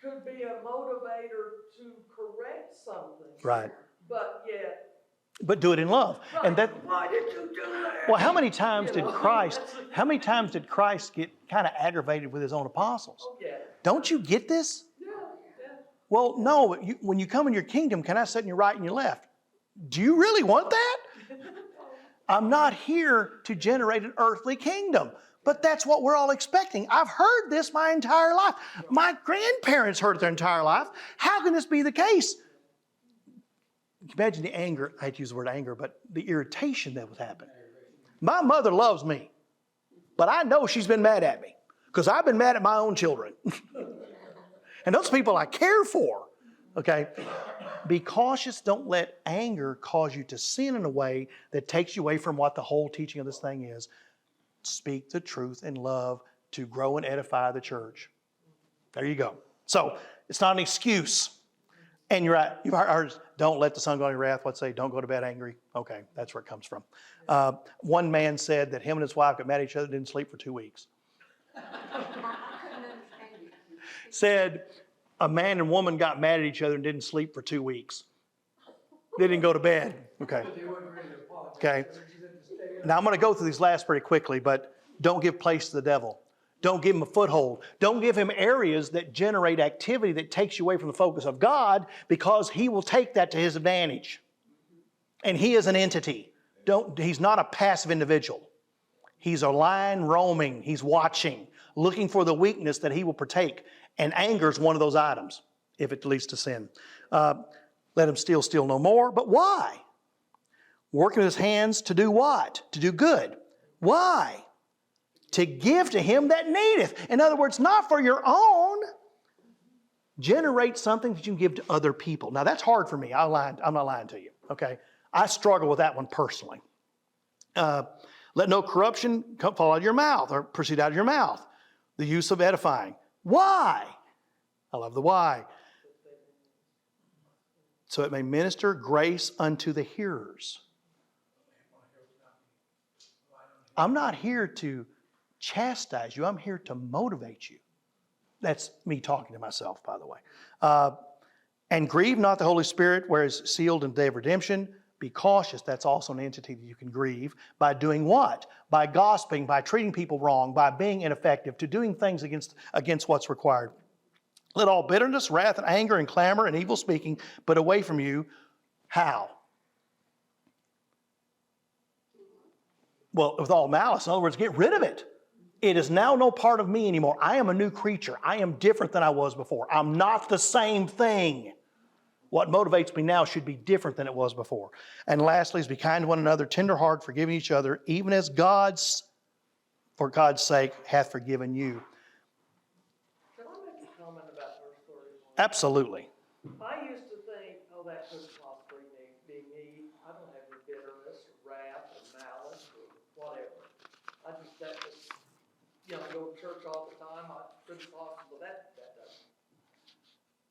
could be a motivator to correct something. Right. But yet, But do it in love. right, And that, why did you do that? well, how many times did You know, Christ that's- get kind of aggravated with his own apostles? Oh, yeah. Don't you get this? Yeah, yeah. Well, no, when you come in your kingdom, can I sit in your right and your left? Do you really want that? I'm not here to generate an earthly kingdom, but that's what we're all expecting. I've heard this my entire life. My grandparents heard it their entire life. How can this be the case? Imagine the anger, I hate to use the word anger, but the irritation that was happening. My mother loves me, but I know she's been mad at me because I've been mad at my own children. And those people I care for, okay? Be cautious. Don't let anger cause you to sin in a way that takes you away from what the whole teaching of this thing is. Speak the truth in love to grow and edify the church. There you go. So it's not an excuse. And you're right. You've heard, don't let the sun go on your wrath. What's say? Don't go to bed angry. Okay, that's where it comes from. One man said that him and his wife got mad at each other, didn't sleep for 2 weeks. I couldn't understand it. Said a man and woman got mad at each other and didn't sleep for 2 weeks. They didn't go to bed. Okay. They wasn't ready to apologize. Okay. So she said to stay up. Now I'm going to go through these last pretty quickly, but don't give place to the devil. Don't give him a foothold. Don't give him areas that generate activity that takes you away from the focus of God, because he will take that to his advantage. And he is an entity. He's not a passive individual. He's a lion roaming. He's watching, looking for the weakness that he will partake. And anger is one of those items, if it leads to sin. Let him steal no more. But why? Working with his hands to do what? To do good. Why? To give to him that needeth. In other words, not for your own. Generate something that you can give to other people. Now that's hard for me. I'm not lying to you. Okay? I struggle with that one personally. Let no corruption fall out of your mouth or proceed out of your mouth. The use of edifying. Why? I love the why. So it may minister grace unto the hearers. I'm not here to chastise you. I'm here to motivate you. That's me talking to myself, by the way. And grieve not the Holy Spirit, whereas sealed in the day of redemption. Be cautious. That's also an entity that you can grieve. By doing what? By gossiping, by treating people wrong, by being ineffective, to doing things against what's required. Let all bitterness, wrath, and anger, and clamor, and evil speaking put away from you. How? Well, with all malice. In other words, get rid of it. It is now no part of me anymore. I am a new creature. I am different than I was before. I'm not the same thing. What motivates me now should be different than it was before. And lastly is be kind to one another, tenderhearted, forgiving each other, even as for God's sake, hath forgiven you. Can I make a comment about verse 31? Absolutely. I used to think, oh, that couldn't possibly be me. I don't have any bitterness or wrath or malice or whatever. That was, I go to church all the time. I couldn't possibly, that doesn't.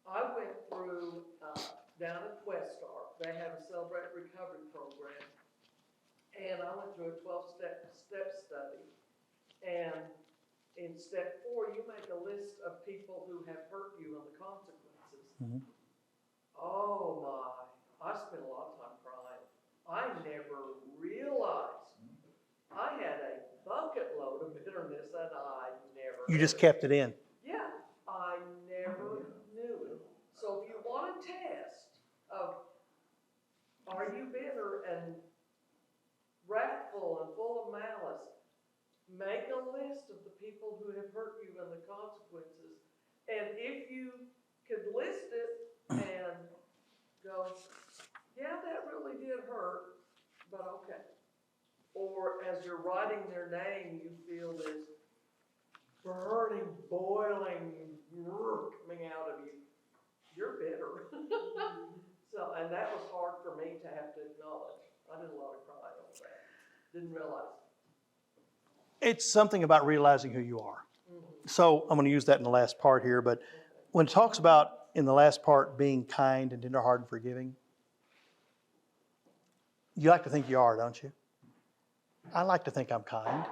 I went through, down at Westar, they have a Celebrate Recovery program. And I went through a 12-step study. And in step 4, you make a list of people who have hurt you and the consequences. Mm-hmm. Oh my, I spent a lot of time crying. I never realized I had a bucket load of bitterness and I never You just kept it in. Yeah, I never knew it. So if you want a test of are you bitter and wrathful and full of malice, make a list of the people who have hurt you and the consequences. And if you could list it and go, yeah, that really did hurt, but okay. Or as you're writing their name, you feel this burning, boiling coming out of you. You're bitter. So, and that was hard for me to have to acknowledge. I did a lot of crying over that. Didn't realize. It's something about realizing who you are. So I'm going to use that in the last part here, but when it talks about in the last part being kind and tenderhearted and forgiving, you like to think you are, don't you? I like to think I'm kind.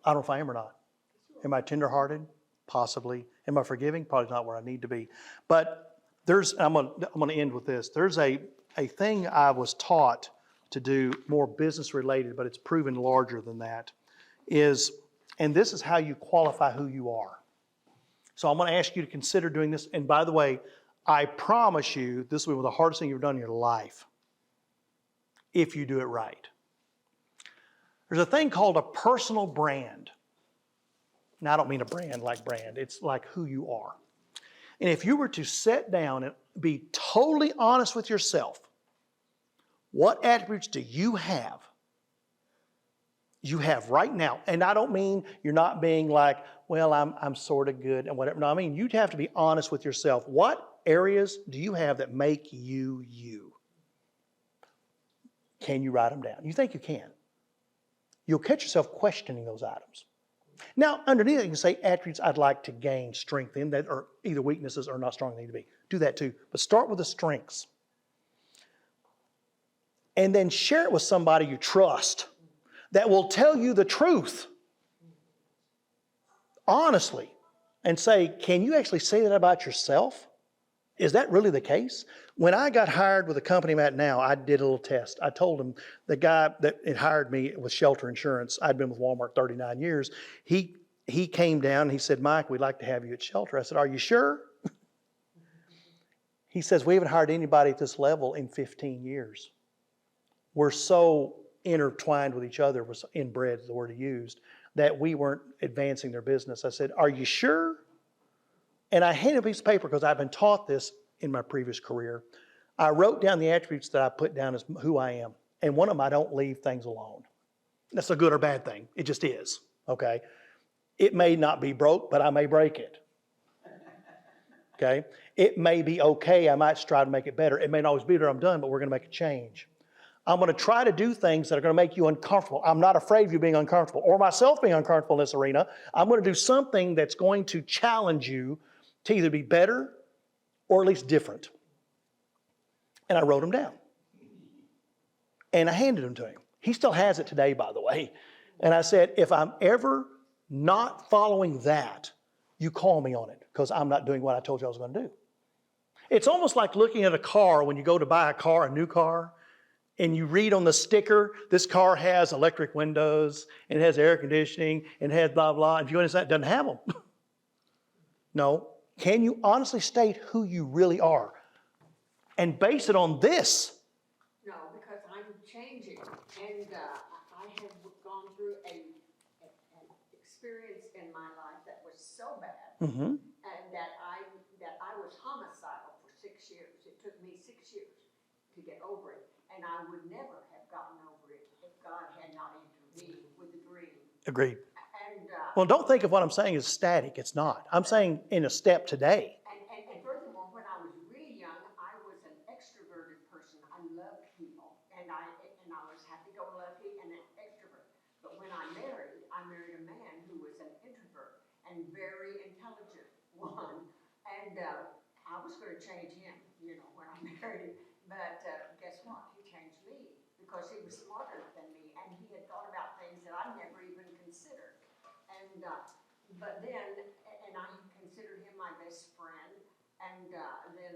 I don't know if I am or not. Am I tenderhearted? Possibly. Am I forgiving? Probably not where I need to be. But I'm going to end with this. There's a thing I was taught to do, more business related, but it's proven larger than that, and this is how you qualify who you are. So I'm going to ask you to consider doing this. And by the way, I promise you, this will be the hardest thing you've done in your life if you do it right. There's a thing called a personal brand. Now, I don't mean a brand like brand. It's like who you are. And if you were to sit down and be totally honest with yourself, what attributes do you have? You have right now. And I don't mean you're not being like, well, I'm sort of good and whatever. No, I mean you'd have to be honest with yourself. What areas do you have that make you you? Can you write them down? You think you can. You'll catch yourself questioning those items. Now, underneath it, you can say attributes I'd like to gain strength in that are either weaknesses or not strong they need to be. Do that too. But start with the strengths. And then share it with somebody you trust that will tell you the truth honestly and say, can you actually say that about yourself? Is that really the case? When I got hired with the company I'm at now, I did a little test. I told him, the guy that had hired me with Shelter Insurance, I'd been with Walmart 39 years, he came down and he said, Mike, we'd like to have you at Shelter. I said, are you sure? He says, we haven't hired anybody at this level in 15 years. We're so intertwined with each other, was inbred is the word he used, that we weren't advancing their business. I said, are you sure? And I handed a piece of paper because I've been taught this in my previous career. I wrote down the attributes that I put down as who I am. And one of them, I don't leave things alone. That's a good or bad thing. It just is, okay? It may not be broke, but I may break it. Okay? It may be okay. I might try to make it better. It may not always be there. I'm done, but we're going to make a change. I'm going to try to do things that are going to make you uncomfortable. I'm not afraid of you being uncomfortable or myself being uncomfortable in this arena. I'm going to do something that's going to challenge you to either be better or at least different. And I wrote them down. And I handed them to him. He still has it today, by the way. And I said, if I'm ever not following that, you call me on it because I'm not doing what I told you I was going to do. It's almost like looking at a car when you go to buy a car, a new car, and you read on the sticker, this car has electric windows, and it has air conditioning, and it has blah, blah. And if you understand, it doesn't have them. No. Can you honestly state who you really are? And base it on this. No, because I'm changing, and I have gone through an experience in my life that was so bad, Mm-hmm. and that I was homicidal for 6 years. It took me 6 years to get over it, and I would never have gotten over it if God had not intervened with the dream. Agreed. And Well, don't think of what I'm saying as static. It's not. I'm saying in a step today. And furthermore, when I was really young, I was an extroverted person. I loved people, and I was happy-go-lucky and an extrovert. But when I married a man who was an introvert and very intelligent one, and I was going to change him, when I married him. But guess what? He changed me because he was smarter than me, and he had thought about things that I never even considered. And but then, and I considered him my best friend, and then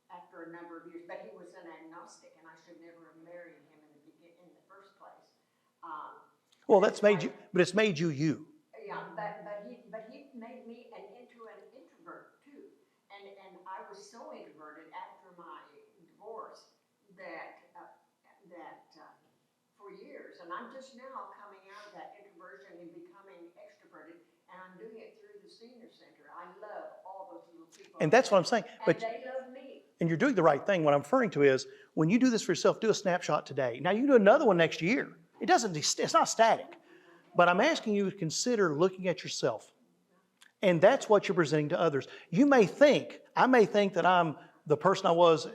after a number of years, but he was an agnostic, and I should never have married him in the first place. Well, that's made you, but it's made you you. Yeah, but he made me into an introvert too, and I was so introverted after my divorce that for years, and I'm just now coming out of that introversion and becoming extroverted, and I'm doing it through the senior center. I love all those little people. And that's what I'm saying. And they love me. And you're doing the right thing. What I'm referring to is when you do this for yourself, do a snapshot today. Now you can do another one next year. It's not static. But I'm asking you to consider looking at yourself. And that's what you're presenting to others. I may think that I'm the person I was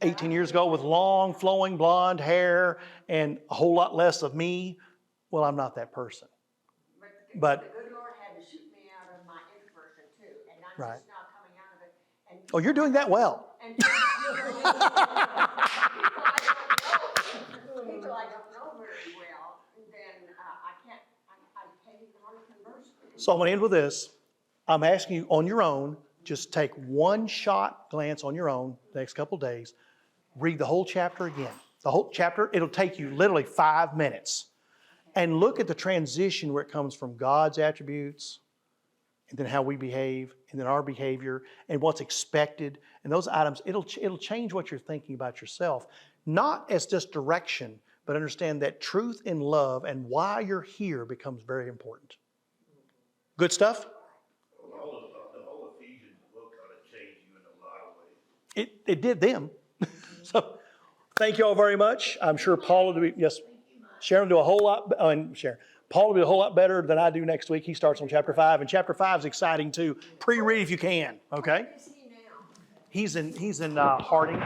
18 years ago with long, flowing blonde hair and a whole lot less of me. Well, I'm not that person. But the good Lord had to shoot me out of my introversion too, and I'm Right. just now coming out of it. And Oh, you're doing that well. And people I don't know very well, then I can't even hardly converse with them. So I'm going to end with this. I'm asking you on your own, just take one shot glance on your own the next couple of days. Read the whole chapter again. The whole chapter, it'll take you literally 5 minutes. And look at the transition where it comes from God's attributes, and then how we behave, and then our behavior, and what's expected. And those items, it'll change what you're thinking about yourself. Not as just direction, but understand that truth in love and why you're here becomes very important. Good stuff? The whole Ephesians book ought to change you in a lot of ways. It did them. So thank you all very much. I'm sure Paul will be, yes, Sharon will do a whole lot, Paul will do a whole lot better than I do next week. He starts on chapter 5, and chapter 5 is exciting too. Pre-read if you can, okay? Where is he now? He's in Harding.